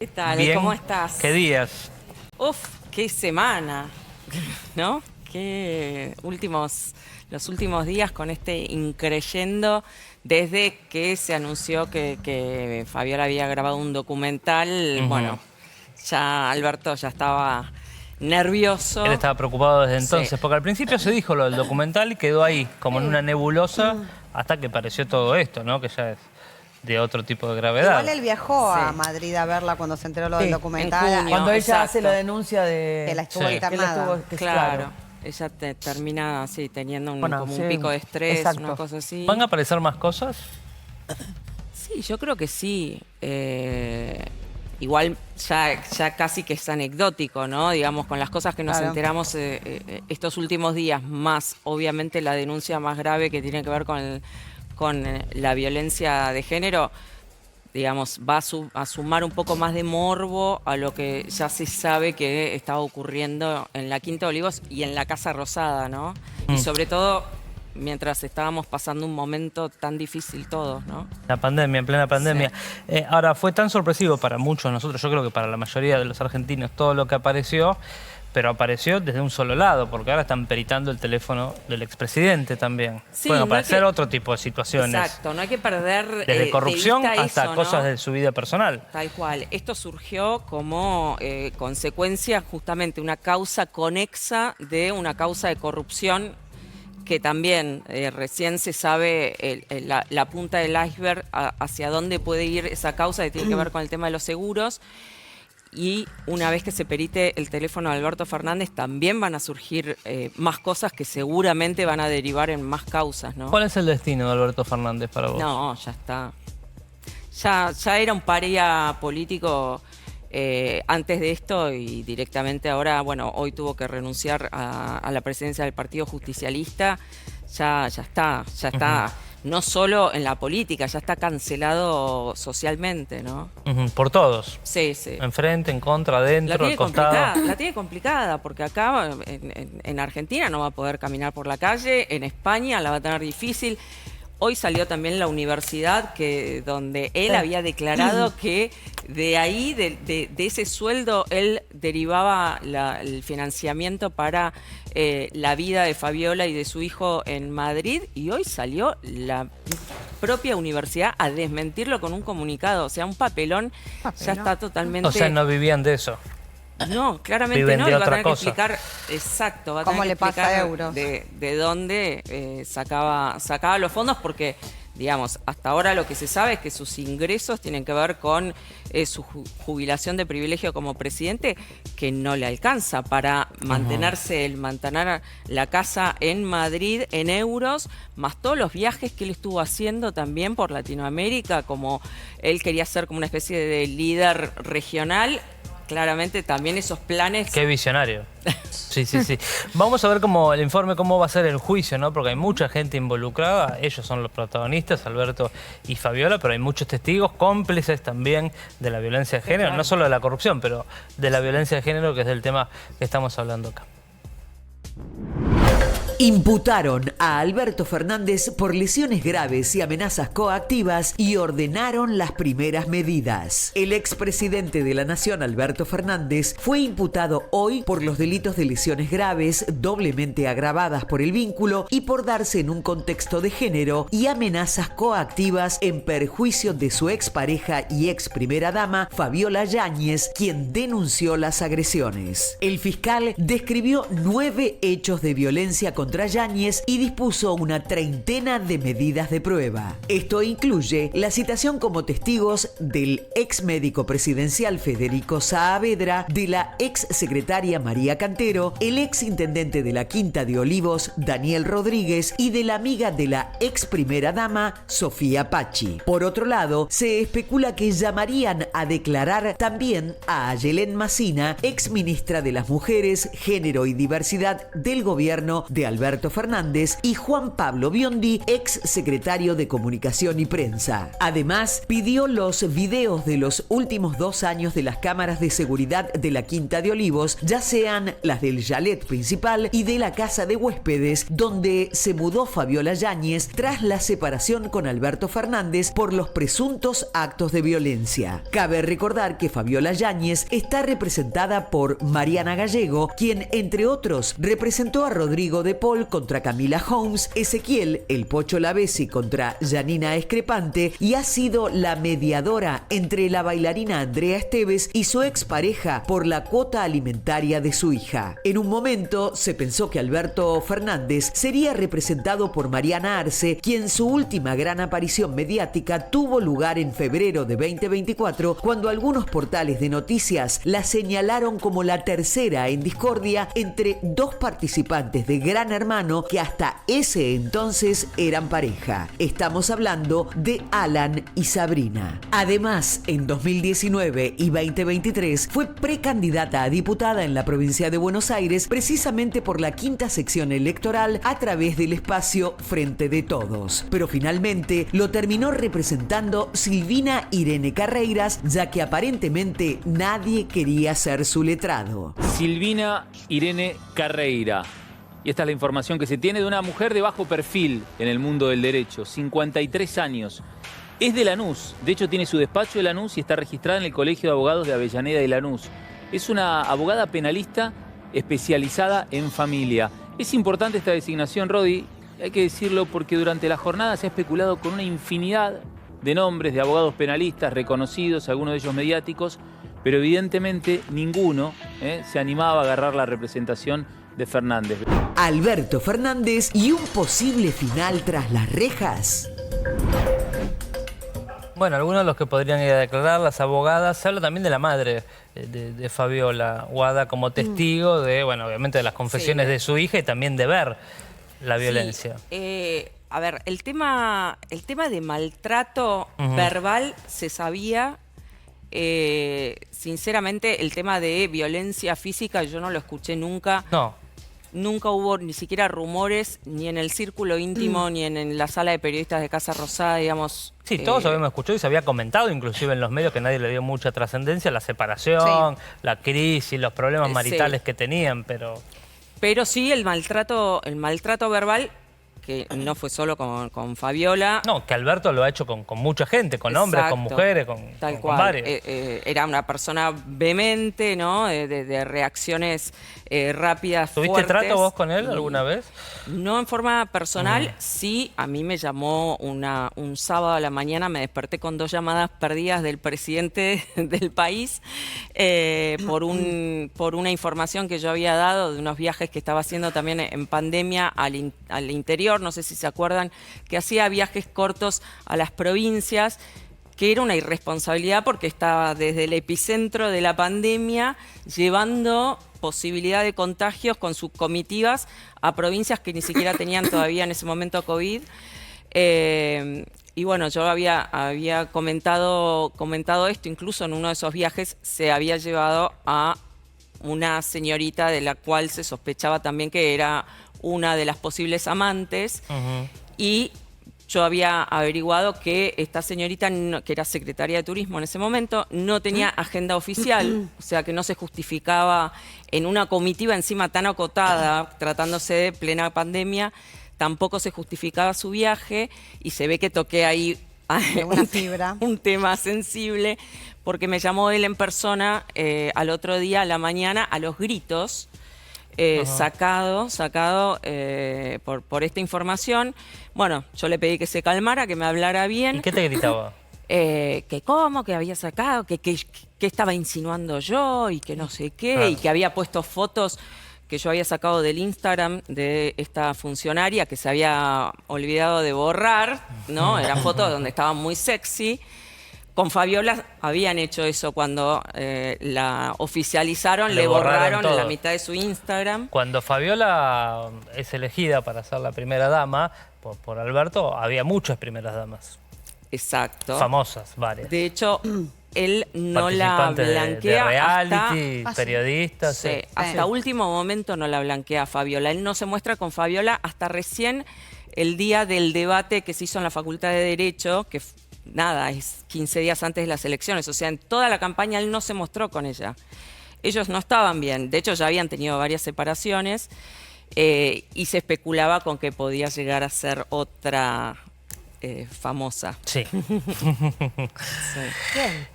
¿Qué tal? Bien, ¿Cómo estás? ¿qué días? Uf, qué semana, ¿no? Los últimos días con este increyendo desde que se anunció que Fabiola había grabado un documental. Ujú. Bueno, ya Alberto ya estaba Él nervioso. estaba preocupado desde Sí. entonces, porque al principio se dijo lo del documental y quedó ahí, como en una nebulosa, hasta que apareció todo esto, ¿no? Que ya es de otro tipo de Igual gravedad. él viajó a Sí. Madrid a verla cuando se enteró lo del Sí, En documental. junio. Cuando ella hace Exacto. la denuncia de Que la estuvo Sí. que él internada. estuvo, Claro. Ella termina así teniendo bueno, como sí, un pico de estrés, una exacto. cosa así. ¿Van a aparecer más cosas? Sí, yo creo que sí. Igual ya casi que es anecdótico, ¿no? Digamos, con las cosas que nos Claro. enteramos estos últimos días, más obviamente la denuncia más grave que tiene que ver con la violencia de género, digamos, va a sumar un poco más de morbo a lo que ya se sabe que estaba ocurriendo en la Quinta de Olivos y en la Casa Rosada, ¿no? Y Mm. sobre todo mientras estábamos pasando un momento tan difícil todos, ¿no? La pandemia, en plena pandemia. Sí. Ahora, fue tan sorpresivo para muchos de nosotros, yo creo que para la mayoría de los argentinos, todo lo que apareció, pero apareció desde un solo lado, porque ahora están peritando el teléfono del expresidente también. Sí, Pueden no hay aparecer que- otro tipo de situaciones, Exacto, no hay que perder desde de corrupción vista hasta eso, cosas ¿no? de su vida personal. Tal cual. Esto surgió como consecuencia justamente una causa conexa de una causa de corrupción que también recién se sabe la punta del iceberg hacia dónde puede ir esa causa que tiene que ver con el tema de los seguros. Y una vez que se perite el teléfono de Alberto Fernández, también van a surgir más cosas que seguramente van a derivar en más causas, ¿no? ¿Cuál es el destino de Alberto Fernández para vos? No, ya está. Ya era un paria político antes de esto y directamente ahora, bueno, hoy tuvo que renunciar a la presidencia del Partido Justicialista. Ya está. No solo en la política, ya está cancelado socialmente, ¿no? Ujú, por todos. Sí, sí. Enfrente, en contra, adentro, al costado. La tiene complicada, porque acá en Argentina no va a poder caminar por la calle, en España la va a tener difícil. Hoy salió también la universidad donde él había declarado que de ahí, de ese sueldo, él derivaba el financiamiento para la vida de Fabiola y de su hijo en Madrid, y hoy salió la propia universidad a desmentirlo con un comunicado. O sea, un papelón. Ya está totalmente... O sea, no vivían de eso. No, claramente Viven no, de y va a otra tener que cosa. explicar, exacto, va a ¿Cómo tener que le pasa a explicar euros? de dónde sacaba los fondos, porque, digamos, hasta ahora lo que se sabe es que sus ingresos tienen que ver con su jubilación de privilegio como presidente, que no le alcanza para mantener la casa en Madrid en euros, más todos los viajes que él estuvo haciendo también por Latinoamérica, como él quería ser como una especie de líder regional. Claramente también esos planes... Qué visionario. Sí, sí, sí. Vamos a ver el informe, cómo va a ser el juicio, ¿no? Porque hay mucha gente involucrada. Ellos son los protagonistas, Alberto y Fabiola, pero hay muchos testigos cómplices también de la violencia de género. claro. No solo de la corrupción, pero de la violencia de género, que es el tema que estamos hablando acá. Imputaron a Alberto Fernández por lesiones graves y amenazas coactivas y ordenaron las primeras medidas. El expresidente de la Nación, Alberto Fernández, fue imputado hoy por los delitos de lesiones graves, doblemente agravadas por el vínculo y por darse en un contexto de género, y amenazas coactivas en perjuicio de su expareja y ex primera dama, Fabiola Yáñez, quien denunció las agresiones. El fiscal describió 9 hechos de violencia contra Yáñez y dispuso una treintena de medidas de prueba. Esto incluye la citación como testigos del ex médico presidencial Federico Saavedra, de la ex secretaria María Cantero, el ex intendente de la Quinta de Olivos, Daniel Rodríguez, y de la amiga de la ex primera dama, Sofía Pachi. Por otro lado, se especula que llamarían a declarar también a Ayelén Massina, ex ministra de las Mujeres, Género y Diversidad del gobierno de Alberto Alberto Fernández, y Juan Pablo Biondi, ex secretario de Comunicación y Prensa. Además, pidió los videos de los últimos 2 años de las cámaras de seguridad de la Quinta de Olivos, ya sean las del chalet principal y de la casa de huéspedes, donde se mudó Fabiola Yáñez tras la separación con Alberto Fernández por los presuntos actos de violencia. Cabe recordar que Fabiola Yáñez está representada por Mariana Gallego, quien, entre otros, representó a Rodrigo de Paul contra Camila Holmes, Ezequiel El Pocho Lavesi contra Janina Escrepante, y ha sido la mediadora entre la bailarina Andrea Esteves y su expareja por la cuota alimentaria de su hija. En un momento se pensó que Alberto Fernández sería representado por Mariana Arce, quien su última gran aparición mediática tuvo lugar en febrero de 2024, cuando algunos portales de noticias la señalaron como la tercera en discordia entre 2 participantes de Gran Hermano que hasta ese entonces eran pareja. Estamos hablando de Alan y Sabrina. Además, en 2019 y 2023 fue precandidata a diputada en la provincia de Buenos Aires, precisamente por la quinta sección electoral a través del espacio Frente de Todos. Pero finalmente lo terminó representando Silvina Irene Carreiras, ya que aparentemente nadie quería ser su letrado. Silvina Irene Carreira. Y esta es la información que se tiene de una mujer de bajo perfil en el mundo del derecho, 53 años. Es de Lanús, de hecho tiene su despacho de Lanús y está registrada en el Colegio de Abogados de Avellaneda y Lanús. Es una abogada penalista especializada en familia. Es importante esta designación, Rodi, hay que decirlo porque durante la jornada se ha especulado con una infinidad de nombres de abogados penalistas reconocidos, algunos de ellos mediáticos, pero evidentemente ninguno se animaba a agarrar la representación de Fernández. Alberto Fernández y un posible final tras las rejas. Bueno, algunos de los que podrían ir a declarar, las abogadas, se habla también de la madre de Fabiola Guada como testigo de, bueno, obviamente de las confesiones de su hija y también de ver la violencia. A ver, el tema de maltrato verbal se sabía. Sinceramente, el tema de violencia física yo no lo escuché nunca. No. Nunca hubo ni siquiera rumores, ni en el círculo íntimo, ni en la sala de periodistas de Casa Rosada, digamos. Sí, todos habíamos escuchado y se había comentado inclusive en los medios que nadie le dio mucha trascendencia, la separación, la crisis, los problemas maritales que tenían, pero... Pero sí, el maltrato verbal, que no fue solo con Fabiola. No, que Alberto lo ha hecho con mucha gente, con hombres, con mujeres, con varios. Era una persona vehemente, ¿no? De reacciones rápidas, ¿Tuviste fuertes. trato vos con él alguna vez? No en forma personal, sí. A mí me llamó un sábado a la mañana, me desperté con 2 llamadas perdidas del presidente del país por una información que yo había dado de unos viajes que estaba haciendo también en pandemia al interior. No sé si se acuerdan que hacía viajes cortos a las provincias, que era una irresponsabilidad porque estaba desde el epicentro de la pandemia llevando posibilidad de contagios con sus comitivas a provincias que ni siquiera tenían todavía en ese momento COVID. Y bueno, yo había comentado esto, incluso en uno de esos viajes se había llevado a una señorita de la cual se sospechaba también que era una de las posibles amantes, y yo había averiguado que esta señorita, que era secretaria de Turismo en ese momento, no tenía agenda oficial, o sea que no se justificaba en una comitiva encima tan acotada, tratándose de plena pandemia, tampoco se justificaba su viaje, y se ve que toqué ahí un tema sensible, porque me llamó él en persona al otro día a la mañana a los gritos, sacado por esta información. Bueno, yo le pedí que se calmara, que me hablara bien. ¿Y qué te gritaba? Que cómo, que había sacado, que estaba insinuando yo y que no sé qué, y que había puesto fotos que yo había sacado del Instagram de esta funcionaria que se había olvidado de borrar, ¿no? Eran fotos donde estaba muy sexy. Con Fabiola habían hecho eso cuando la oficializaron, le borraron la mitad de su Instagram. Cuando Fabiola es elegida para ser la primera dama por Alberto, había muchas primeras damas. Exacto. Famosas, varias. De hecho, él no la Participantes blanquea de reality, hasta... periodistas. Sí, sí. hasta último momento no la blanquea Fabiola. Él no se muestra con Fabiola hasta recién el día del debate que se hizo en la Facultad de Derecho, que nada, es 15 días antes de las elecciones. O sea, en toda la campaña él no se mostró con ella. Ellos no estaban bien. De hecho, ya habían tenido varias separaciones y se especulaba con que podía llegar a ser otra famosa. Sí. Sí. ¿Quién?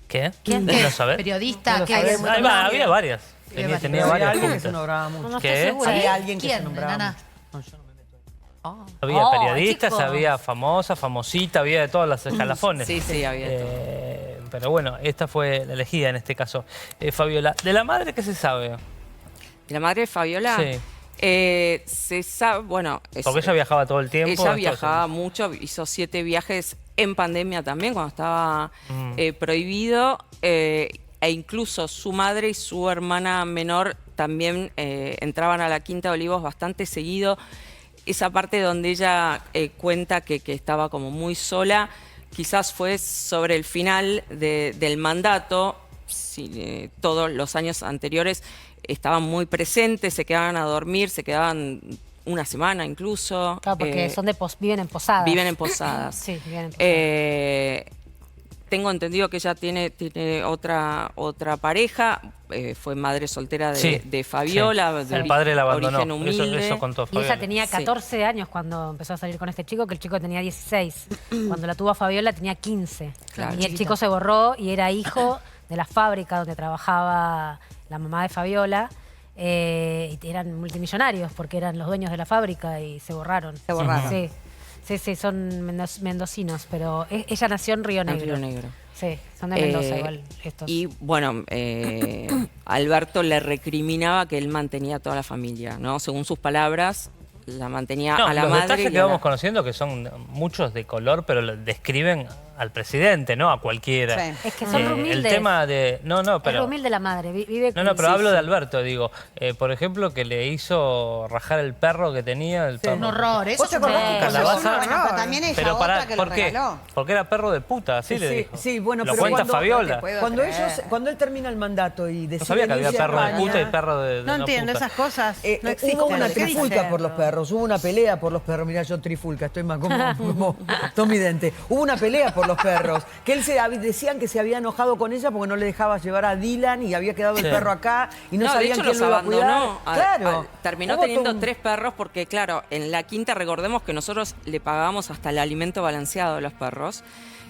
¿Qué? ¿Quién? ¿No sabés? ¿Periodista? ¿Qué? Ahí va, había varias. Tenía Había varias alguien que se juntas. nombraba mucho. No ¿Qué? estoy segura. Había alguien que se ¿Quién, nombraba nana? mucho. No, yo no me meto. Había periodistas, chicos. había famosa, famosita, había de todas las escalafones. Sí, sí, había todo. Pero bueno, esta fue la elegida en este caso. Fabiola, ¿de la madre qué se sabe? ¿De la madre de Fabiola? Sí. Se sabe, bueno... Porque ella viajaba todo el tiempo. Ella a Estados viajaba Unidos. mucho, hizo 7 viajes en pandemia también, cuando estaba prohibido. E incluso su madre y su hermana menor también entraban a la Quinta de Olivos bastante seguido. Esa parte donde ella cuenta que estaba como muy sola, quizás fue sobre el final del mandato. Sí, todos los años anteriores estaban muy presentes, se quedaban a dormir, se quedaban una semana incluso. Claro, porque son viven en posadas. Viven en posadas. Sí, viven en posadas. Tengo entendido que ella tiene otra pareja, fue madre soltera Sí, de Fabiola, sí. de El padre la abandonó. origen humilde. Eso contó Y Fabiola. ella tenía 14 años cuando empezó a salir con este chico, que el chico tenía 16. Cuando la tuvo a Fabiola tenía 15. Claro, y el chiquita. chico se borró y era hijo de la fábrica donde trabajaba la mamá de Fabiola. Y eran multimillonarios porque eran los dueños de la fábrica y se borraron. Se borraron. Sí, sí, sí, son mendocinos, pero ella nació en Río En Negro. Río Negro. Sí, son de Mendoza igual estos. Y bueno, Alberto le recriminaba que él mantenía a toda la familia, ¿no? Según sus palabras, la mantenía No, a la los madre. detalles y que a la- vamos conociendo, que son muchos de color, pero describen al presidente, no a cualquiera. Sí. Es que son El humildes. tema de... No, Es pero... humilde la madre, vive No, pero sí, hablo sí. de Alberto, digo. Por ejemplo, que le hizo rajar el perro que tenía. El perro. Un horror, eso ¿Vos te es acordás un que Calabaza. cuando- Bueno, pero también ella Pero otra que lo ¿por qué? regaló. Porque era perro de puta, así le Sí, dijo. sí, bueno, Lo pero cuenta cuando- Fabiola. puedo Cuando, creer. cuando él termina el mandato y decide No sabía que había irse a perro de España, puta y perro de No entiendo puta. esas cosas. No existen. hubo una ¿Qué dice? trifulca por los perros, hubo una pelea por los perros. Mirá, yo trifulca, estoy más como Tommy Dente. Hubo una pelea por los perros, que él decían que se había enojado con ella porque no le dejaba llevar a Dylan y había quedado el Sí. perro acá y no, No, de sabían hecho quién los lo iba a cuidar. abandonó. Claro. Terminó Hubo teniendo todo un- 3 perros porque, claro, en la quinta recordemos que nosotros le pagábamos hasta el alimento balanceado a los perros.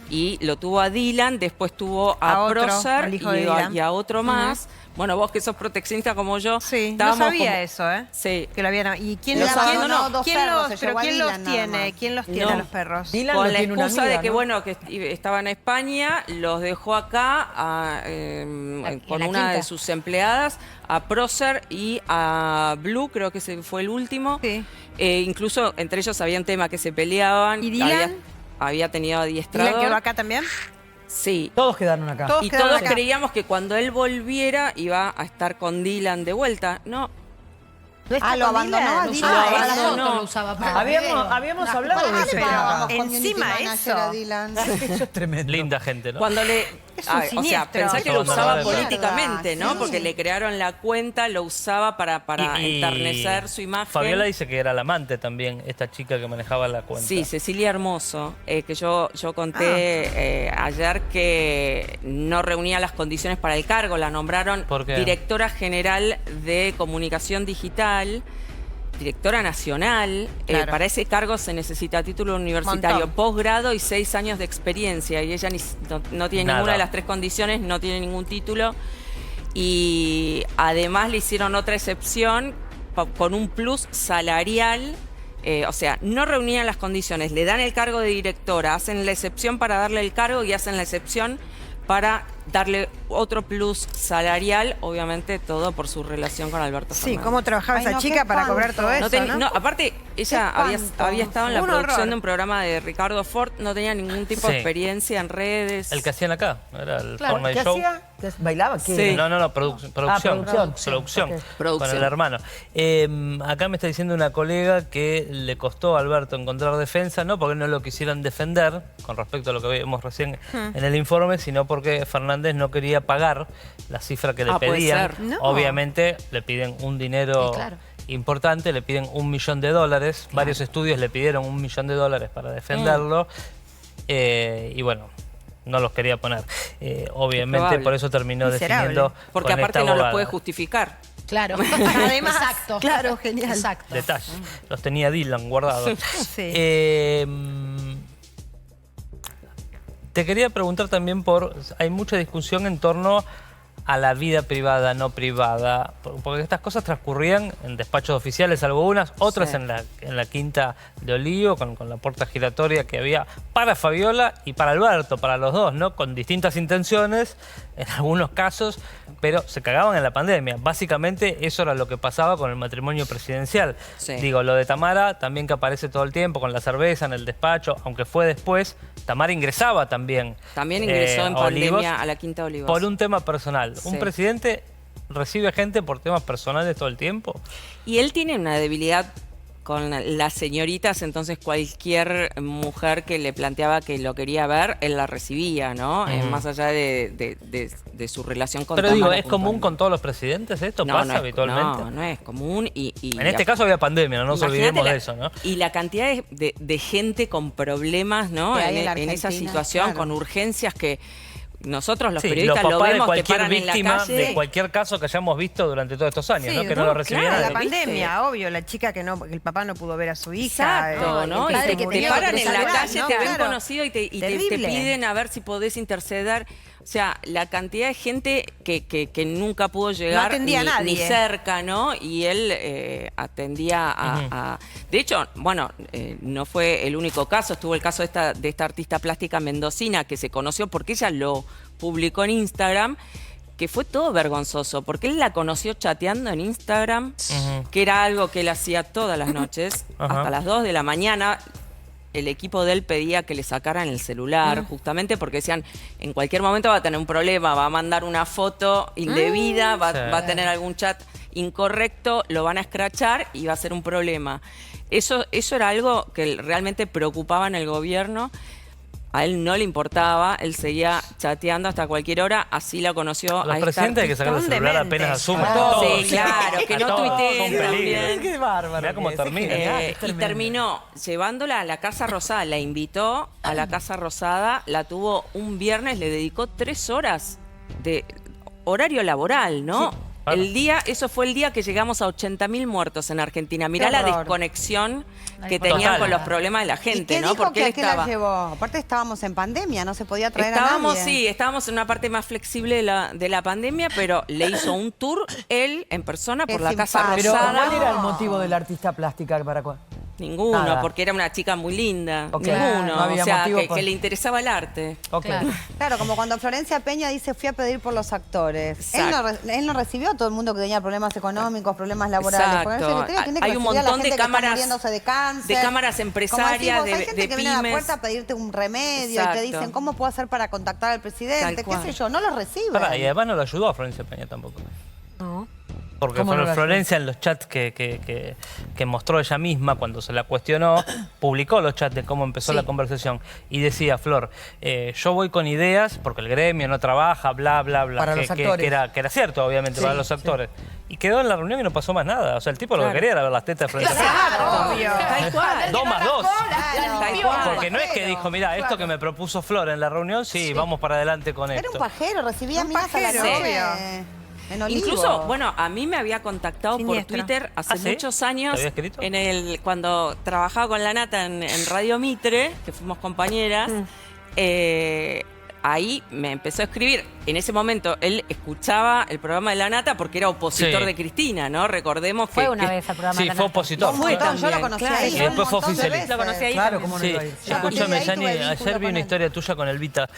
Y lo tuvo a Dylan, después tuvo a A otro, Prócer al hijo de Dylan. y a otro más. Bueno, vos que sos proteccionista como yo. Sí, no estábamos sabía como- eso, ¿eh? Sí. Que lo habían... ¿Y quién Él los abandonó tiene? dos ¿Quién perros, los, se pero llevó a quién los Dylan nada tiene? más. ¿Quién los tiene No. a los perros? Dylan Con lo la tiene una excusa amiga, de que, ¿no? bueno, que estaban en España, los dejó acá con la una de quinta. sus empleadas, a Prócer y a Blue, creo que ese fue el último. Sí. Incluso entre ellos había un tema que se peleaban. ¿Y Dylan? Había tenido ¿Dylan adiestrador. quedó acá también? Sí. Todos quedaron acá. Todos Y quedaron todos acá. creíamos que cuando él volviera iba a estar con Dylan de vuelta. No. ¿No está Ah, lo con abandonó Dylan? a Lo Dylan. usaba Ah, para la eso foto, no. lo usaba para Habíamos hablado de ¿Para ese qué tema. pagábamos Encima community manager eso. a Dylan? Eso es tremendo. Linda gente, ¿no? Cuando le. Es un o sea, siniestro. pensá que lo Eso usaba abandonó de políticamente, ¿no? Sí. Porque le crearon la cuenta, lo usaba para Y enternecer su imagen. Fabiola dice que era la amante también, esta chica que manejaba la cuenta. Sí, Cecilia Hermoso, que yo conté ayer que no reunía las condiciones para el cargo, la nombraron ¿Por qué? directora general de comunicación digital, directora nacional. Claro. Para ese cargo se necesita título universitario, Montón. posgrado y 6 años de experiencia, y ella no tiene Nada. ninguna de las 3 condiciones, no tiene ningún título. Y además le hicieron otra excepción con un plus salarial. O sea, no reunían las condiciones, le dan el cargo de directora, hacen la excepción para darle el cargo y hacen la excepción para darle otro plus salarial, obviamente todo por su relación con Alberto Sí, Fernández. ¿cómo trabajaba esa Ay, no, chica qué para cobrar todo espanto. eso, No, aparte, ella había estado en la Un producción horror. de un programa de Ricardo Ford, no tenía ningún tipo de Sí. experiencia en redes. El que hacían acá, ¿no? Era el Claro, forma ¿qué de show. hacía? ¿Bailaba? ¿Qué Sí. era? No, producción. producción. Producción. Ok. Con Producción. el hermano. Acá me está diciendo una colega que le costó a Alberto encontrar defensa, no porque no lo quisieran defender, con respecto a lo que vimos recién en el informe, sino porque Fernández no quería pagar la cifra que le puede pedían. ser. No. Obviamente le piden un dinero claro. importante, le piden $1 millón. Varios estudios le pidieron $1 millón para defenderlo. Y bueno, no los quería poner. Obviamente probable. por eso terminó Miserable. defendiendo Porque con aparte esta no lo abogada. puede justificar. Claro. Además, Exacto. claro, genial. Exacto. Detalle. Los tenía Dylan guardados. Sí. Te quería preguntar también hay mucha discusión en torno a la vida privada, no privada, porque estas cosas transcurrían en despachos oficiales, algunas, otras Sí. en la Quinta de Olío, con la puerta giratoria que había para Fabiola y para Alberto, para los dos, ¿no? Con distintas intenciones, en algunos casos, pero se cagaban en la pandemia. Básicamente eso era lo que pasaba con el matrimonio presidencial. Sí. Digo, lo de Tamara también, que aparece todo el tiempo con la cerveza en el despacho, aunque fue después, Tamara ingresaba también. También ingresó en a Olivos pandemia a la Quinta de Olivos. por un tema personal. Sí. ¿Un presidente recibe gente por temas personales todo el tiempo? Y él tiene una debilidad con las señoritas, entonces cualquier mujer que le planteaba que lo quería ver, él la recibía, ¿no? Más allá de su relación con Pero digo, Tamara ¿es común puntualmente. con todos los presidentes esto? No, ¿Pasa no es, habitualmente? No es común. Y En este caso había pandemia, no nos imagínate olvidemos de eso, ¿no? Y la cantidad de gente con problemas, ¿no? Que hay en la En esa Argentina, situación, claro. con urgencias que nosotros los Sí, periodistas los lo papás de vemos que cualquier paran en la víctima calle. de cualquier caso que hayamos visto durante todos estos años, Sí, ¿no? Que no lo recibieron. claro, de- la ¿viste? pandemia, obvio, la chica que el papá no pudo ver a su hija. Exacto, ¿no? el Y padre te murió, paran que en la salvar, calle, ¿no? te ven Claro. conocido y te Terrible. piden a ver si podés interceder. O sea, la cantidad de gente que nunca pudo llegar atendía a ni nadie. cerca, ¿no? Y él atendía a... De hecho, bueno, no fue el único caso. Estuvo el caso de esta artista plástica mendocina que se conoció porque ella lo publicó en Instagram, que fue todo vergonzoso, porque él la conoció chateando en Instagram, que era algo que él hacía todas las noches, Ajá. hasta las 2 de la mañana. El equipo de él pedía que le sacaran el celular, justamente porque decían, en cualquier momento va a tener un problema, va a mandar una foto indebida, va Sí. a tener algún chat incorrecto, lo van a escrachar y va a ser un problema. Eso era algo que realmente preocupaba en el gobierno. A él no le importaba, él seguía chateando hasta cualquier hora, así la conoció A los a esta presidentes hay que sacar el Son celular dementes. apenas asumen. Ah, Todos. sí, claro, que A no todos, tuiteen son peligros. también. Qué bárbaro. Mirá cómo que es, termina. es genial, es Y tremendo. terminó llevándola a la Casa Rosada, la invitó a la Casa Rosada, la tuvo un viernes, le dedicó 3 horas de horario laboral, ¿no? claro. Eso fue el día que llegamos a 80.000 muertos en Argentina. Mirá Qué la horror. desconexión que Total. tenían con los problemas de la ¿Y gente, qué ¿no? dijo Porque que él a qué la estaba... llevó? Aparte estábamos en pandemia, no se podía traer a Estábamos, nadie. sí, estábamos en una parte más flexible de la pandemia, pero le hizo un tour él en persona Qué por la Casa simpático. Pero, Rosada. ¿cuál era el motivo del artista plástica para Ninguno, Nada. porque era una chica muy linda. Ok. Ninguno. No había o sea, motivo que le interesaba el arte. Ok. Claro. Claro, como cuando Florencia Peña dice, fui a pedir por los actores. Él no recibió a todo el mundo que tenía problemas económicos, problemas laborales. Exacto. Florencia Peña tiene que Hay un recibir a la montón de gente que está cámaras- muriéndose de cáncer. de cámaras Como empresarias, decís vos, hay de gente que viene a la pymes. puerta a pedirte un remedio y Exacto. te dicen, ¿cómo puedo hacer para contactar al presidente? Tal ¿Qué cual. sé yo? No lo reciben. Pará, y además no lo ayudó a Florencia Peña tampoco. No. Porque ¿Cómo no la Florencia en los chats que mostró ella misma cuando se la cuestionó, publicó los chats de cómo empezó la conversación y decía, Flor, yo voy con ideas porque el gremio no trabaja, bla, bla, bla. Para que, los que- actores. que era cierto, obviamente, Sí, para los sí. actores. Y quedó en la reunión y no pasó más nada. O sea, el tipo lo que Claro. quería era ver las tetas de Florencia Peña. Claro, obvio. Tal cual. 2 más 2. Tal cual. Porque no es que dijo, mira, esto que me propuso Flor en la reunión, sí, vamos para adelante con Era esto. un pajero, recibía Un minas a la pajero, noche obvio. en Olivo. Incluso, bueno, a mí me había contactado Siniestro. por Twitter hace ¿Ah, sí? muchos ¿Te años, había escrito? cuando trabajaba con la Nata en Radio Mitre, que fuimos compañeras, ahí me empezó a escribir. En ese momento él escuchaba el programa de la Nata porque era opositor Sí. de Cristina, ¿no? Recordemos Fue que... una vez al programa Sí, de la fue Nata. opositor. Un montón, yo lo también, conocí claro. ahí. Y después fue un montón de oficialista. veces. Lo conocí ahí Claro, también. cómo no Sí, iba a ir. Ya, a partir escúchame, de ahí tuve Yani, vínculo ayer vi con una él. historia tuya con Elvita.